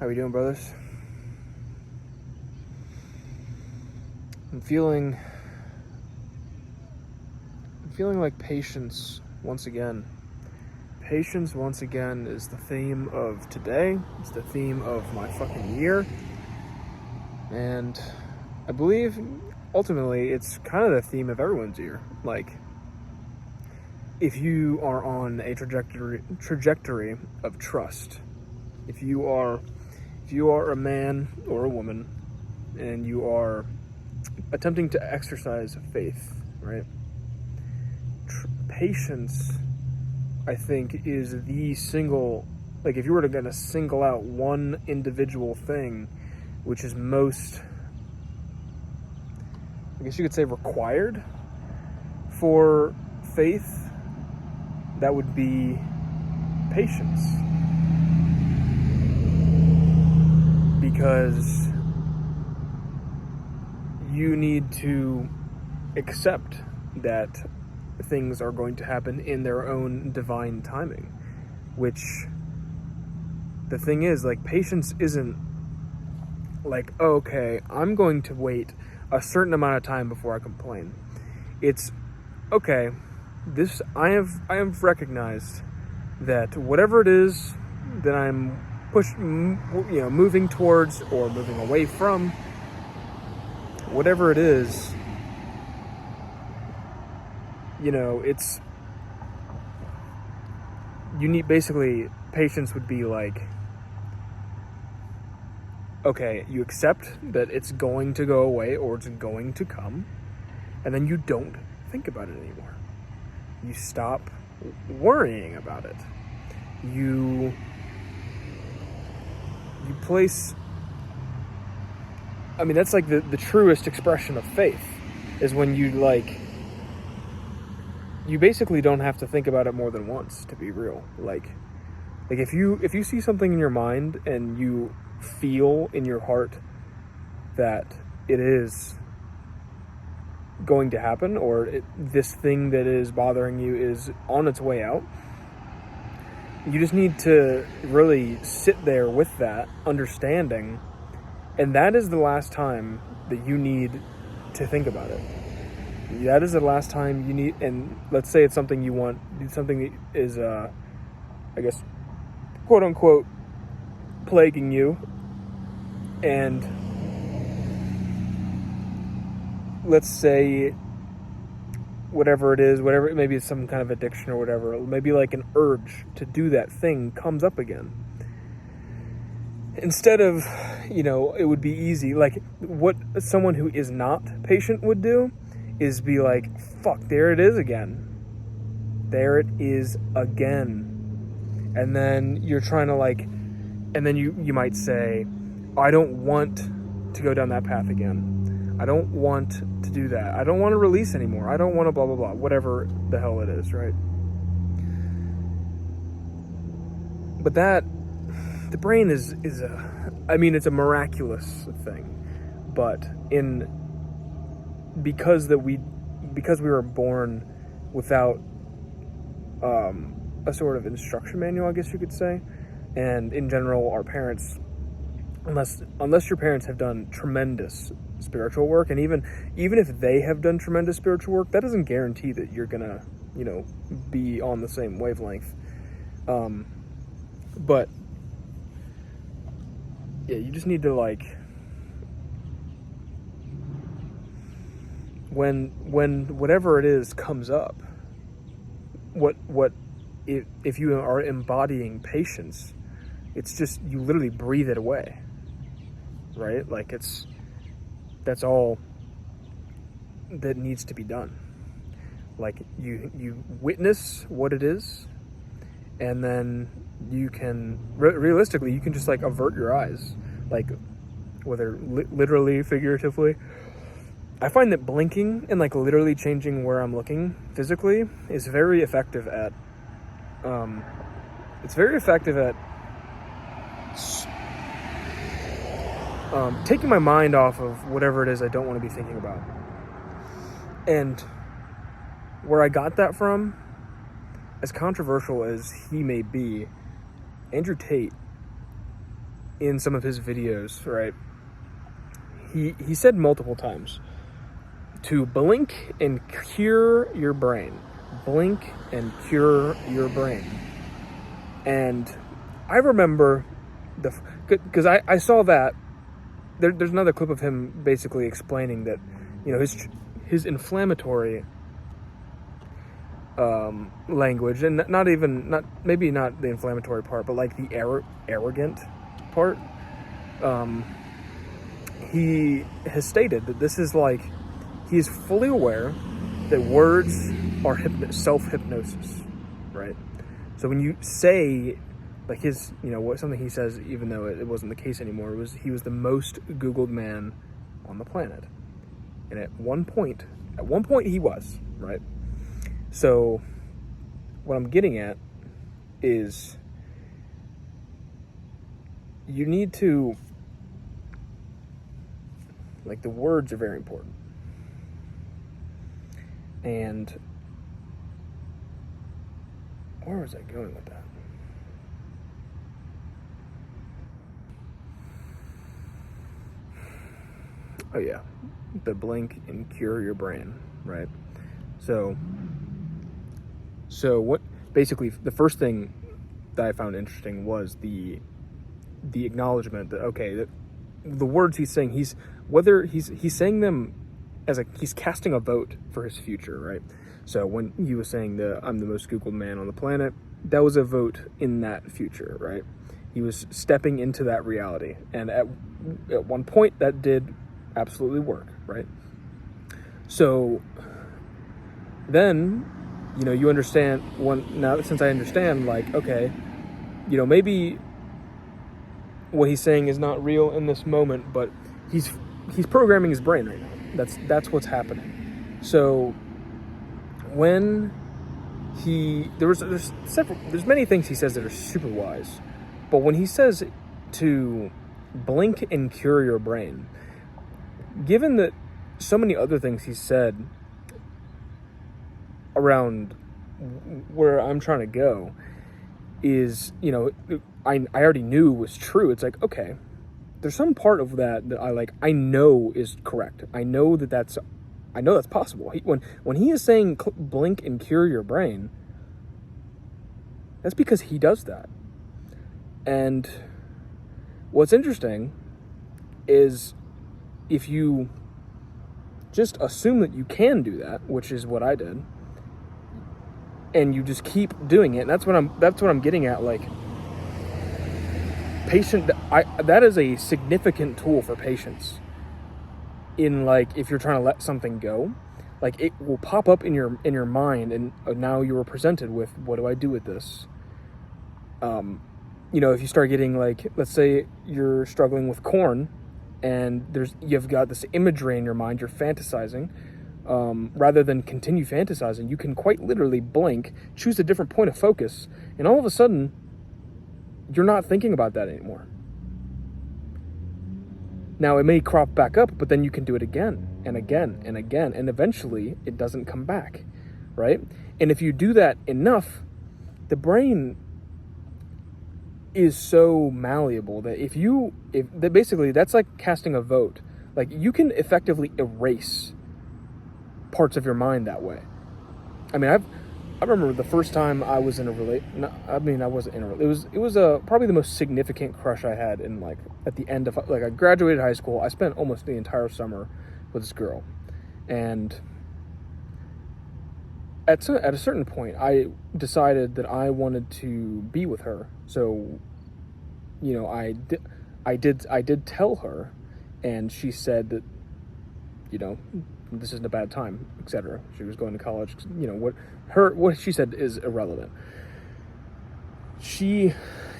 How we doing, brothers? I'm feeling like patience once again. Patience once again is the theme of today. It's the theme of my fucking year. And I believe ultimately it's kind of the theme of everyone's year. Like, if you are on a trajectory of trust, if you are a man or a woman and you are attempting to exercise faith, right? Patience, I think, is the single, like, if you were to kind of single out one individual thing which is most, I guess you could say, required for faith, that would be patience. Because you need to accept that things are going to happen in their own divine timing. Which, the thing is, like, patience isn't like, oh, okay, I'm going to wait a certain amount of time before I complain. It's, okay, I have recognized that whatever it is that I'm moving towards or moving away from, whatever it is, it's, you need, basically, patience would be like, okay, you accept that it's going to go away or it's going to come, and then you don't think about it anymore. You stop worrying about it. You place, I mean, that's like the truest expression of faith, is when you basically don't have to think about it more than once, to be real. Like if you see something in your mind and you feel in your heart that it is going to happen, or this thing that is bothering you is on its way out, you just need to really sit there with that understanding, and that is the last time that you need to think about it. That is the last time you need, and let's say it's something you want, something that is, I guess, quote unquote, plaguing you, and let's say whatever it is, maybe it's some kind of addiction or whatever, maybe like an urge to do that thing comes up again. Instead of, it would be easy, like what someone who is not patient would do is be like, fuck, there it is again. There it is again. And then you're trying to and then you might say, I don't want to go down that path again. I don't want to do that. I don't want to release anymore. I don't want to blah, blah, blah, whatever the hell it is, right? But the brain is it's a miraculous thing. But because we were born without a sort of instruction manual, I guess you could say, and in general, our parents, unless your parents have done tremendous spiritual work, and even if they have done tremendous spiritual work, that doesn't guarantee that you're gonna, be on the same wavelength. But yeah, you just need to when whatever it is comes up, if you are embodying patience, it's just, you literally breathe it away, right? Like, that's all that needs to be done. Like, you witness what it is, and then you can realistically, you can just avert your eyes, whether literally, figuratively. I find that blinking and literally changing where I'm looking physically is very effective at taking my mind off of whatever it is I don't want to be thinking about. And where I got that from, as controversial as he may be, Andrew Tate in some of his videos, right, he said multiple times to blink and cure your brain. Blink and cure your brain. And I remember because I saw that there's another clip of him basically explaining that, you know, his inflammatory language, and not maybe not the inflammatory part, but like the arrogant part. He has stated that this is like, he's fully aware that words are self-hypnosis, right? So when you say, like his, you know, something he says, even though it wasn't the case anymore, was he was the most Googled man on the planet. And at one point he was, right? So what I'm getting at is you need to, like, the words are very important. And where was I going with that? Oh yeah, the blink and cure your brain, right? So what, basically the first thing that I found interesting was the acknowledgement that, okay, that the words he's saying, he's saying them as he's casting a vote for his future, right? So when he was saying I'm the most Googled man on the planet, that was a vote in that future, right? He was stepping into that reality, and at one point that did absolutely work, right? So then, you know, you understand now, since I understand, like, okay, you know, maybe what he's saying is not real in this moment, but he's programming his brain right now. That's what's happening. So when there's many things he says that are super wise, but when he says to blink and cure your brain, given that so many other things he said around where I'm trying to go is, you know, I already knew was true. It's like, okay, there's some part of that I know is correct. I know that's possible. When he is saying blink and cure your brain, that's because he does that. And what's interesting is if you just assume that you can do that, which is what I did, and you just keep doing it, and that's what I'm getting at, like, that is a significant tool for patience. In, like, if you're trying to let something go, like, it will pop up in your mind, and now you are presented with, what do I do with this? You know, if you start getting, like, let's say you're struggling with corn, and you've got this imagery in your mind, you're fantasizing, rather than continue fantasizing, you can quite literally blink, choose a different point of focus, and all of a sudden, you're not thinking about that anymore. Now, it may crop back up, but then you can do it again and again and again, and eventually it doesn't come back, right? And if you do that enough, the brain is so malleable that basically that's like casting a vote. Like, you can effectively erase parts of your mind that way. I mean, I remember the first time I was in I wasn't in a it was probably the most significant crush I had in, like, at the end of, like, I graduated high school. I spent almost the entire summer with this girl, and at a certain point, I decided that I wanted to be with her. So, you know, I did tell her, and she said that, you know, this isn't a bad time, etc. She was going to college. You know, what she said is irrelevant. She,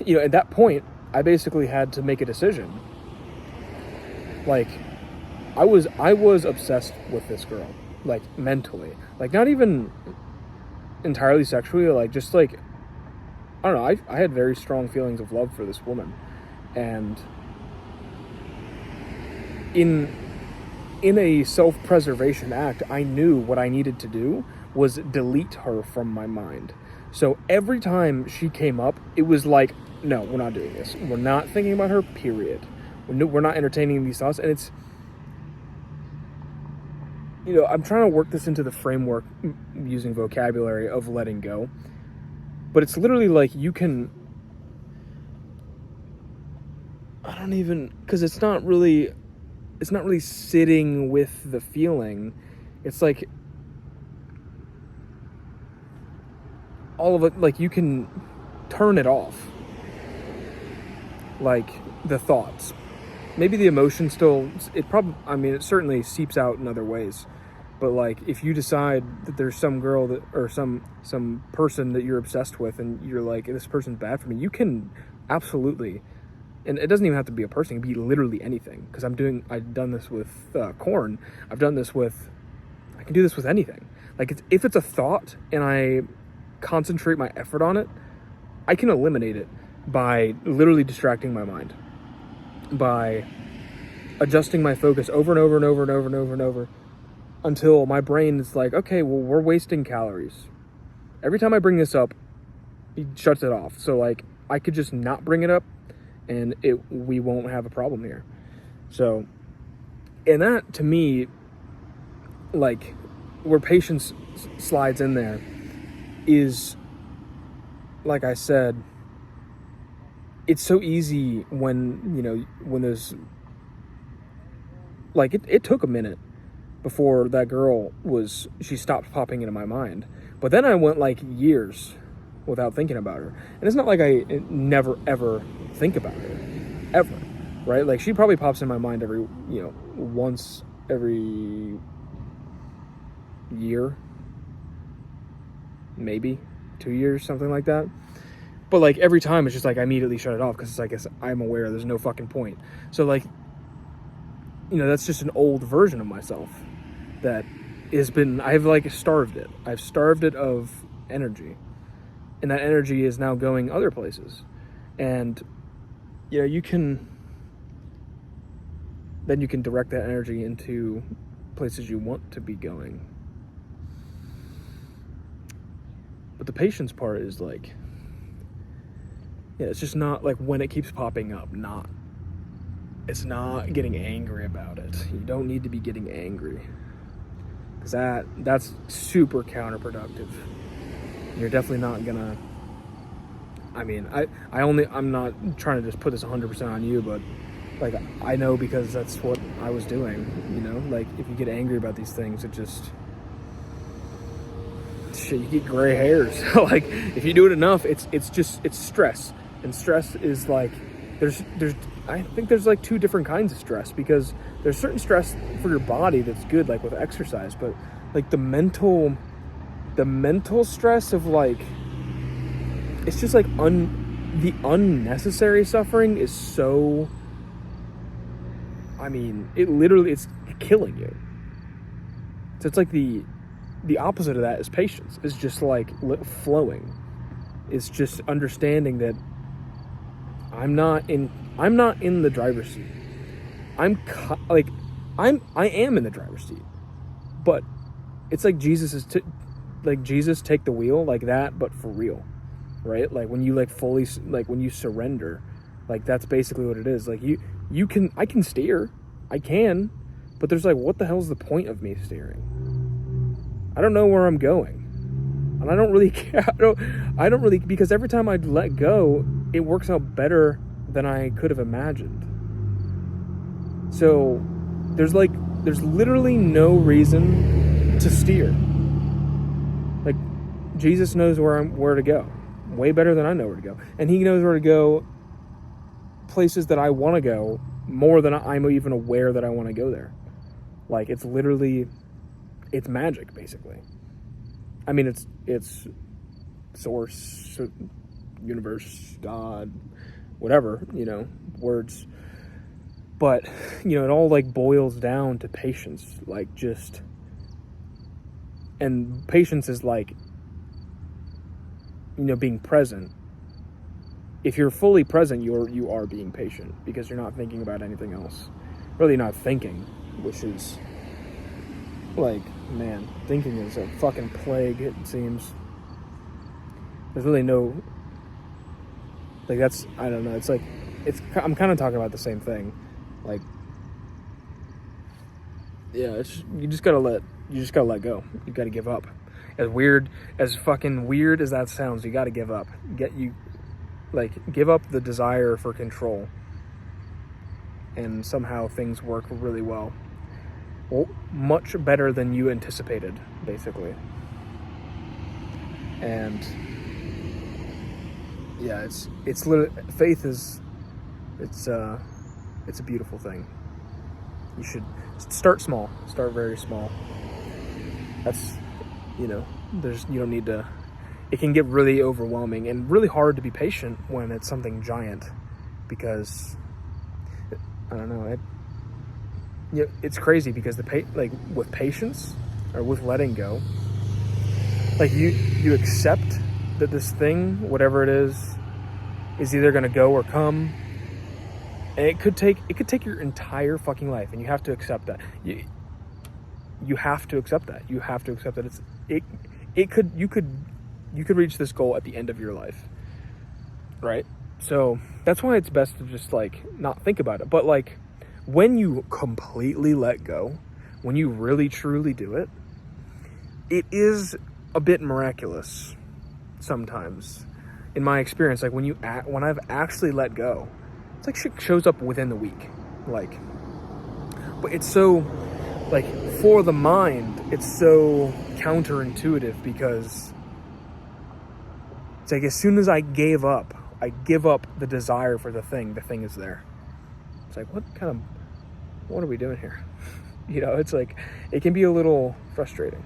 you know, at that point, I basically had to make a decision. Like, I was obsessed with this girl, like, mentally, like, not even entirely sexually, like, just, like, I don't know, I had very strong feelings of love for this woman, and in a self-preservation act, I knew what I needed to do was delete her from my mind. So every time she came up, it was like no, we're not doing this. We're not thinking about her, period. We're not entertaining these thoughts. And it's, I'm trying to work this into the framework using vocabulary of letting go. But it's literally like you can, because it's not really sitting with the feeling. It's like all of it, like you can turn it off. Like the thoughts, maybe the emotion still, it certainly seeps out in other ways. But like, if you decide that there's some girl that, or some person that you're obsessed with, and you're like, this person's bad for me, you can absolutely, and it doesn't even have to be a person, it can be literally anything. Because I've done this with Korn. I can do this with anything. Like, if it's a thought and I concentrate my effort on it, I can eliminate it by literally distracting my mind, by adjusting my focus over and over and over and over and over and over, until my brain is like, okay, well, we're wasting calories. Every time I bring this up, it shuts it off. So like, I could just not bring it up, and we won't have a problem here. So, and that to me, like, where patience slides in there is, like I said, it's so easy when there's, like, it took a minute before that girl she stopped popping into my mind. But then I went like years without thinking about her. And it's not like I never ever think about her, ever, right? Like, she probably pops in my mind once every year, maybe 2 years, something like that. But like, every time it's just like I immediately shut it off, because it's like, I'm aware there's no fucking point. So like, that's just an old version of myself that I've like starved it. I've starved it of energy, and that energy is now going other places. And you can direct that energy into places you want to be going. But the patience part is like, it's just not like, when it keeps popping up, it's not getting angry about it. You don't need to be getting angry, because that's super counterproductive. You're definitely not gonna, I'm not trying to just put this 100% on you, but like, I know, because that's what I was doing. Like, if you get angry about these things, it just, shit, you get gray hairs. Like, if you do it enough, it's stress. And stress is like, I think there's like two different kinds of stress, because there's certain stress for your body that's good, like with exercise, but like the mental stress of like, it's just like the unnecessary suffering is so, it's killing you. So it's like the opposite of that is patience. It's just like flowing. It's just understanding that I'm not in the driver's seat. I am in the driver's seat, but it's like Jesus take the wheel, like that, but for real, right? Like, when you like fully, like when you surrender, like that's basically what it is. Like, I can steer, but there's like, what the hell's the point of me steering? I don't know where I'm going. And I don't really care. I don't really, because every time I let go, it works out better than I could have imagined. So there's literally no reason to steer. Like, Jesus knows where to go, way better than I know where to go. And he knows where to go, places that I want to go, more than I'm even aware that I want to go there. Like, it's magic, basically. It's source, universe, God, whatever, words. But, it all like boils down to patience, like and patience is like, being present. If you're fully present, you are being patient, because you're not thinking about anything else. Really not thinking, which is like, man, thinking is a fucking plague, it seems. There's Like that's, I don't know. It's like, I'm kind of talking about the same thing. Like, yeah, you just gotta let go. You gotta give up. As fucking weird as that sounds, you gotta give up. Give up the desire for control. And somehow things work really well. Well, much better than you anticipated, basically. And yeah, it's literally, faith is, it's a beautiful thing. You should start small. Start very small. That's, you don't need to, it can get really overwhelming and really hard to be patient when it's something giant, because I don't know, it's crazy because with patience or with letting go, like you accept that this thing, whatever it is either going to go or come. And it could take your entire fucking life, and you have to accept that. You have to accept that. You have to accept that you could reach this goal at the end of your life. Right? So that's why it's best to just not think about it. But when you completely let go, when you really truly do it, it is a bit miraculous sometimes. In my experience, when I've actually let go, it's like shit shows up within the week. But it's so, for the mind, it's so counterintuitive, because it's like as soon as I give up the desire for the thing is there. It's like, what are we doing here? It's like, it can be a little frustrating.